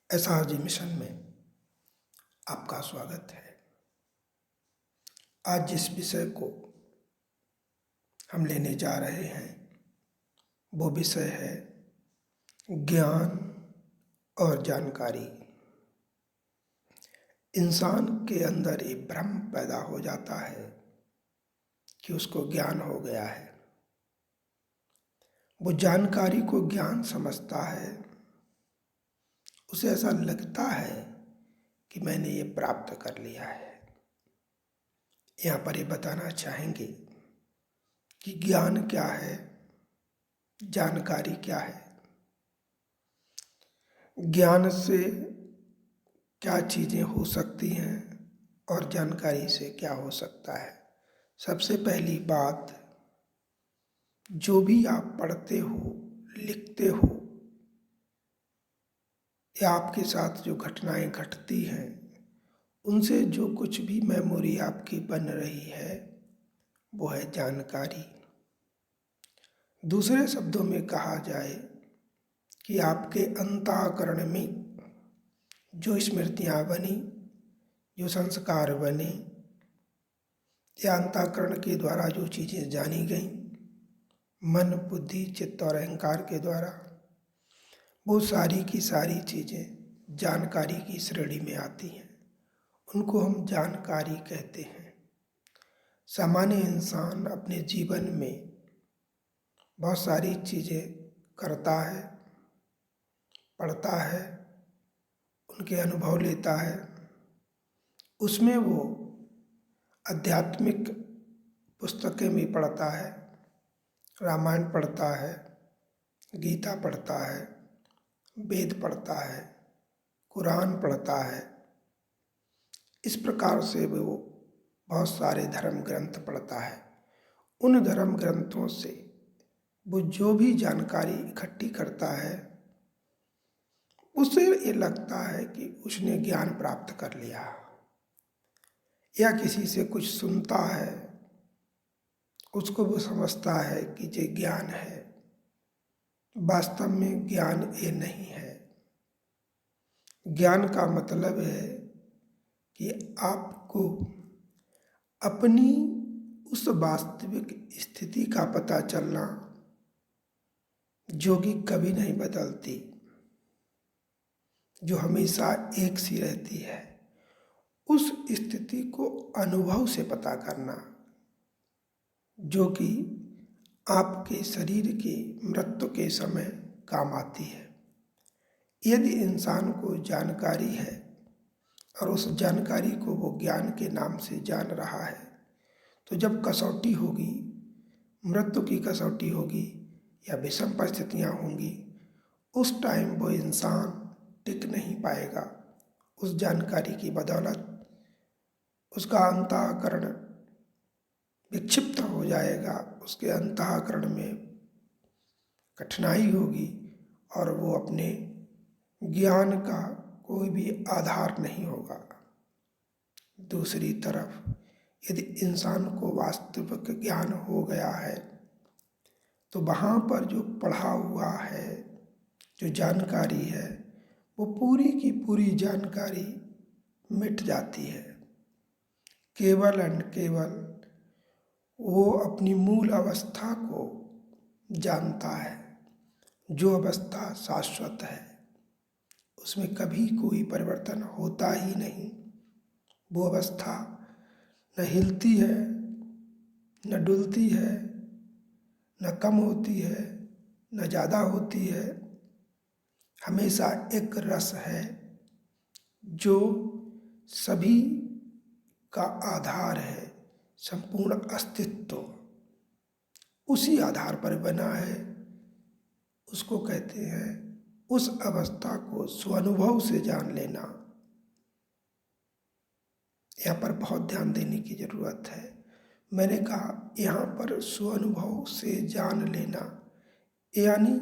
SRG mission में आपका स्वागत है। आज जिस विषय को हम लेने जा रहे हैं वो विषय है ज्ञान और जानकारी। इंसान के अंदर ये भ्रम पैदा हो जाता है कि उसको ज्ञान हो गया है। वो जानकारी को ज्ञान समझता है। उसे ऐसा लगता है कि मैंने ये प्राप्त कर लिया है। यहाँ पर ये बताना चाहेंगे कि ज्ञान क्या है, जानकारी क्या है। ज्ञान से क्या चीज़ें हो सकती हैं और जानकारी से क्या हो सकता है। सबसे पहली बात, जो भी आप पढ़ते हो, लिखते हो या आपके साथ जो घटनाएं घटती हैं उनसे जो कुछ भी मेमोरी आपकी बन रही है वो है जानकारी। दूसरे शब्दों में कहा जाए कि आपके अंतःकरण में जो स्मृतियाँ बनी, जो संस्कार बने या अंतःकरण के द्वारा जो चीज़ें जानी गईं, मन, बुद्धि, चित्त और अहंकार के द्वारा, वो सारी की सारी चीज़ें जानकारी की श्रेणी में आती हैं। उनको हम जानकारी कहते हैं। सामान्य इंसान अपने जीवन में बहुत सारी चीज़ें करता है, पढ़ता है, उनके अनुभव लेता है। उसमें वो आध्यात्मिक पुस्तकें भी पढ़ता है, रामायण पढ़ता है, गीता पढ़ता है, वेद पढ़ता है, कुरान पढ़ता है। इस प्रकार से वो बहुत सारे धर्म ग्रंथ पढ़ता है। उन धर्म ग्रंथों से वो जो भी जानकारी इकट्ठी करता है उसे ये लगता है कि उसने ज्ञान प्राप्त कर लिया, या किसी से कुछ सुनता है उसको वो समझता है कि ये ज्ञान है। वास्तव में ज्ञान ये नहीं है। ज्ञान का मतलब है कि आपको अपनी उस वास्तविक स्थिति का पता चलना जो कि कभी नहीं बदलती, जो हमेशा एक सी रहती है। उस स्थिति को अनुभव से पता करना जो कि आपके शरीर की मृत्यु के समय काम आती है। यदि इंसान को जानकारी है और उस जानकारी को वो ज्ञान के नाम से जान रहा है, तो जब कसौटी होगी, मृत्यु की कसौटी होगी या विषम परिस्थितियाँ होंगी, उस टाइम वो इंसान टिक नहीं पाएगा। उस जानकारी की बदौलत उसका अंतःकरण विक्षिप्त हो जाएगा, उसके अंतःकरण में कठिनाई होगी और वो अपने ज्ञान का कोई भी आधार नहीं होगा। दूसरी तरफ यदि इंसान को वास्तविक ज्ञान हो गया है तो वहाँ पर जो पढ़ा हुआ है, जो जानकारी है, वो पूरी की पूरी जानकारी मिट जाती है। केवल एंड केवल वो अपनी मूल अवस्था को जानता है, जो अवस्था शाश्वत है, उसमें कभी कोई परिवर्तन होता ही नहीं। वो अवस्था न हिलती है, न डुलती है, न कम होती है, न ज़्यादा होती है। हमेशा एक रस है जो सभी का आधार है। संपूर्ण अस्तित्व उसी आधार पर बना है। उसको कहते हैं, उस अवस्था को स्वानुभव से जान लेना। यहाँ पर बहुत ध्यान देने की जरूरत है। मैंने कहा यहाँ पर स्वानुभव से जान लेना, यानी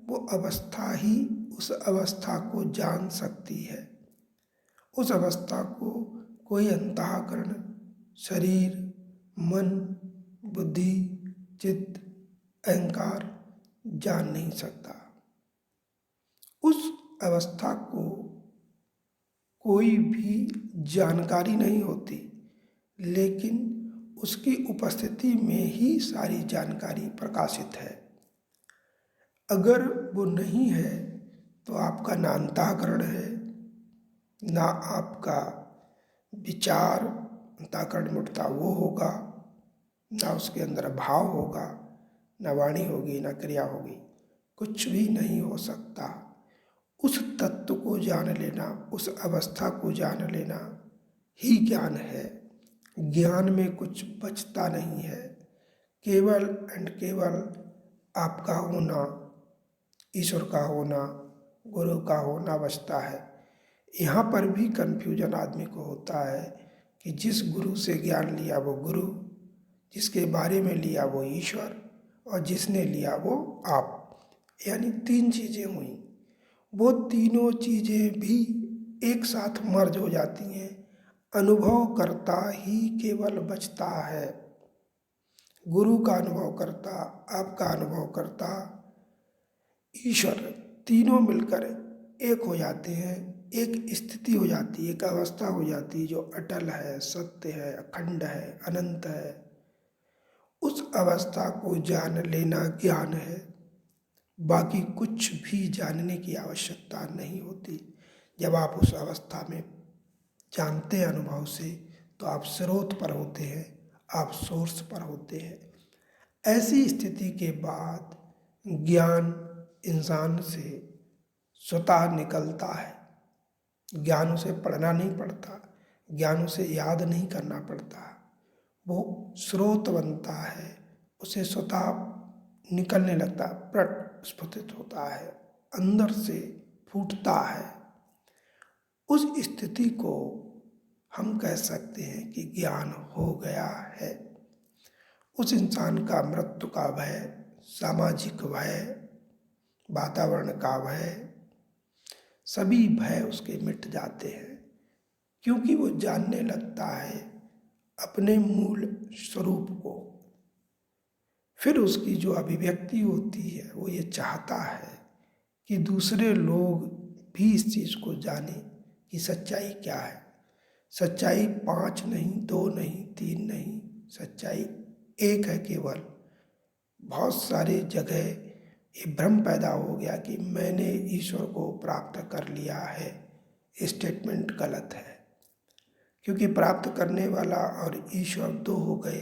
वो अवस्था ही उस अवस्था को जान सकती है। उस अवस्था को कोई अंतःकरण, शरीर, मन, बुद्धि, चित्त, अहंकार जान नहीं सकता। उस अवस्था को कोई भी जानकारी नहीं होती, लेकिन उसकी उपस्थिति में ही सारी जानकारी प्रकाशित है। अगर वो नहीं है तो आपका ना अंतःकरण है, ना आपका विचार अंतःकरण में उठता वो होगा, ना उसके अंदर भाव होगा, ना वाणी होगी, ना क्रिया होगी, कुछ भी नहीं हो सकता। उस तत्व को जान लेना, उस अवस्था को जान लेना ही ज्ञान है। ज्ञान में कुछ बचता नहीं है, केवल एंड केवल आपका होना, ईश्वर का होना, गुरु का होना बचता है। यहाँ पर भी कन्फ्यूजन आदमी को होता है कि जिस गुरु से ज्ञान लिया वो गुरु, जिसके बारे में लिया वो ईश्वर, और जिसने लिया वो आप, यानी तीन चीज़ें हुई। वो तीनों चीज़ें भी एक साथ मर्ज हो जाती हैं। अनुभव करता ही केवल बचता है। गुरु का अनुभव करता, आपका अनुभव करता, ईश्वर, तीनों मिलकर एक हो जाते हैं। एक स्थिति हो जाती है, एक अवस्था हो जाती है जो अटल है, सत्य है, अखंड है, अनंत है। उस अवस्था को जान लेना ज्ञान है। बाकी कुछ भी जानने की आवश्यकता नहीं होती। जब आप उस अवस्था में जानते हैं अनुभव से, तो आप स्रोत पर होते हैं, आप सोर्स पर होते हैं। ऐसी स्थिति के बाद ज्ञान इंसान से स्वतः निकलता है। ज्ञान उसे पढ़ना नहीं पड़ता, ज्ञान उसे याद नहीं करना पड़ता, वो स्रोत बनता है, उसे स्वतः निकलने लगता, प्रस्फुटित होता है, अंदर से फूटता है। उस स्थिति को हम कह सकते हैं कि ज्ञान हो गया है। उस इंसान का मृत्यु का भय, सामाजिक भय, वातावरण का भय, सभी भय उसके मिट जाते हैं, क्योंकि वो जानने लगता है अपने मूल स्वरूप को। फिर उसकी जो अभिव्यक्ति होती है वो ये चाहता है कि दूसरे लोग भी इस चीज़ को जाने कि सच्चाई क्या है। सच्चाई 5 नहीं, 2 नहीं, 3 नहीं, सच्चाई एक है केवल। बहुत सारे जगह ये भ्रम पैदा हो गया कि मैंने ईश्वर को प्राप्त कर लिया है। स्टेटमेंट गलत है, क्योंकि प्राप्त करने वाला और ईश्वर दो हो गए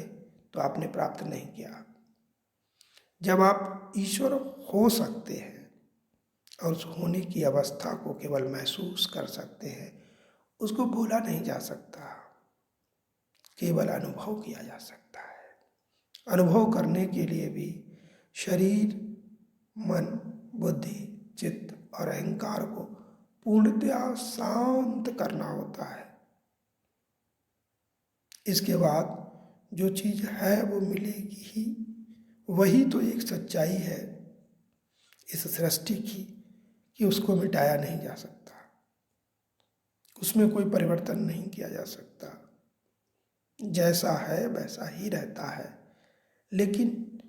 तो आपने प्राप्त नहीं किया। जब आप ईश्वर हो सकते हैं और उस होने की अवस्था को केवल महसूस कर सकते हैं, उसको बोला नहीं जा सकता, केवल अनुभव किया जा सकता है। अनुभव करने के लिए भी शरीर, मन, बुद्धि, चित्त और अहंकार को पूर्णतया शांत करना होता है। इसके बाद जो चीज़ है वो मिलेगी ही। वही तो एक सच्चाई है इस सृष्टि की, कि उसको मिटाया नहीं जा सकता, उसमें कोई परिवर्तन नहीं किया जा सकता। जैसा है वैसा ही रहता है, लेकिन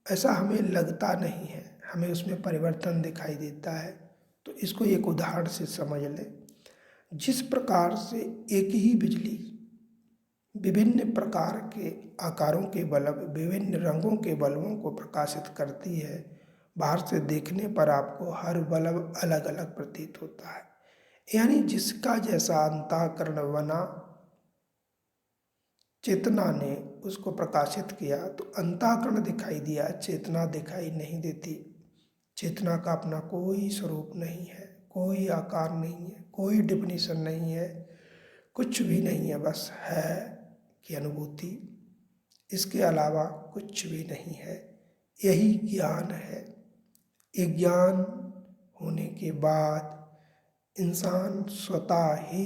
ऐसा हमें लगता नहीं है, हमें उसमें परिवर्तन दिखाई देता है। तो इसको एक उदाहरण से समझ लें। जिस प्रकार से एक ही बिजली विभिन्न प्रकार के आकारों के बल्ब, विभिन्न रंगों के बल्बों को प्रकाशित करती है, बाहर से देखने पर आपको हर बल्ब अलग अलग प्रतीत होता है। यानी जिसका जैसा अंतःकरण बना, चेतना ने उसको प्रकाशित किया तो अंतःकरण दिखाई दिया, चेतना दिखाई नहीं देती। चेतना का अपना कोई स्वरूप नहीं है, कोई आकार नहीं है, कोई डिफिनीशन नहीं है, कुछ भी नहीं है, बस है की अनुभूति। इसके अलावा कुछ भी नहीं है। यही ज्ञान है। ये ज्ञान होने के बाद इंसान स्वतः ही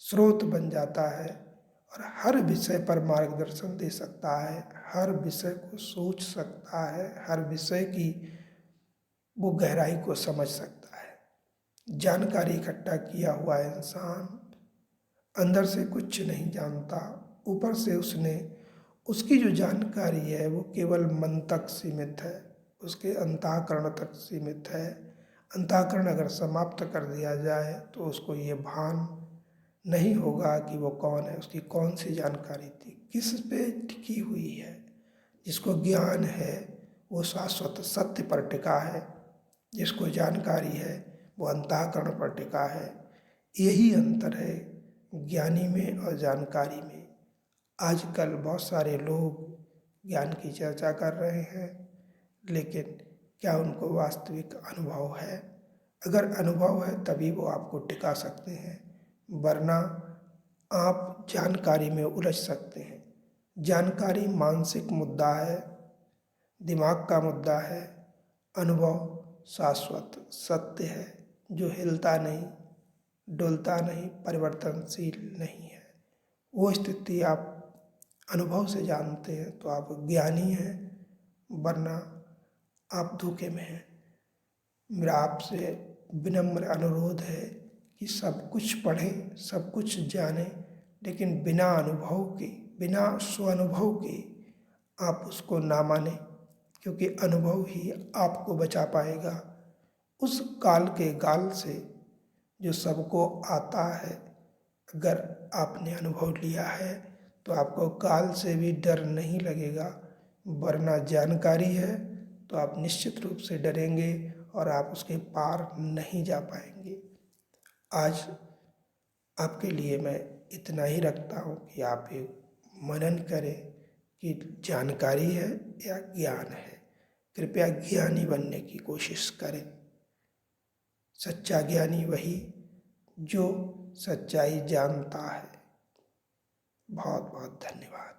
स्रोत बन जाता है और हर विषय पर मार्गदर्शन दे सकता है, हर विषय को सोच सकता है, हर विषय की वो गहराई को समझ सकता है। जानकारी इकट्ठा किया हुआ इंसान अंदर से कुछ नहीं जानता, ऊपर से उसने उसकी जो जानकारी है वो केवल मन तक सीमित है, उसके अंतःकरण तक सीमित है। अंतःकरण अगर समाप्त कर दिया जाए तो उसको ये भान नहीं होगा कि वो कौन है, उसकी कौन सी जानकारी थी, किस पे टिकी हुई है। जिसको ज्ञान है वो शाश्वत सत्य पर टिका है, जिसको जानकारी है वो अंतःकरण पर टिका है। यही अंतर है ज्ञानी में और जानकारी में। आजकल बहुत सारे लोग ज्ञान की चर्चा कर रहे हैं, लेकिन क्या उनको वास्तविक अनुभव है? अगर अनुभव है तभी वो आपको टिका सकते हैं, वरना आप जानकारी में उलझ सकते हैं। जानकारी मानसिक मुद्दा है, दिमाग का मुद्दा है। अनुभव शाश्वत सत्य है जो हिलता नहीं, डुलता नहीं, परिवर्तनशील नहीं है। वो स्थिति आप अनुभव से जानते हैं तो आप ज्ञानी हैं, वरना आप धोखे में हैं। मेरा आपसे विनम्र अनुरोध है कि सब कुछ पढ़ें, सब कुछ जानें, लेकिन बिना अनुभव के, बिना स्वानुभव के आप उसको ना मानें, क्योंकि अनुभव ही आपको बचा पाएगा उस काल के गाल से जो सबको आता है। अगर आपने अनुभव लिया है तो आपको काल से भी डर नहीं लगेगा, वरना जानकारी है तो आप निश्चित रूप से डरेंगे और आप उसके पार नहीं जा पाएंगे। आज आपके लिए मैं इतना ही रखता हूँ कि आप एक मनन करें कि जानकारी है या ज्ञान है। कृपया ज्ञानी बनने की कोशिश करें। सच्चा ज्ञानी वही जो सच्चाई जानता है। बहुत बहुत धन्यवाद।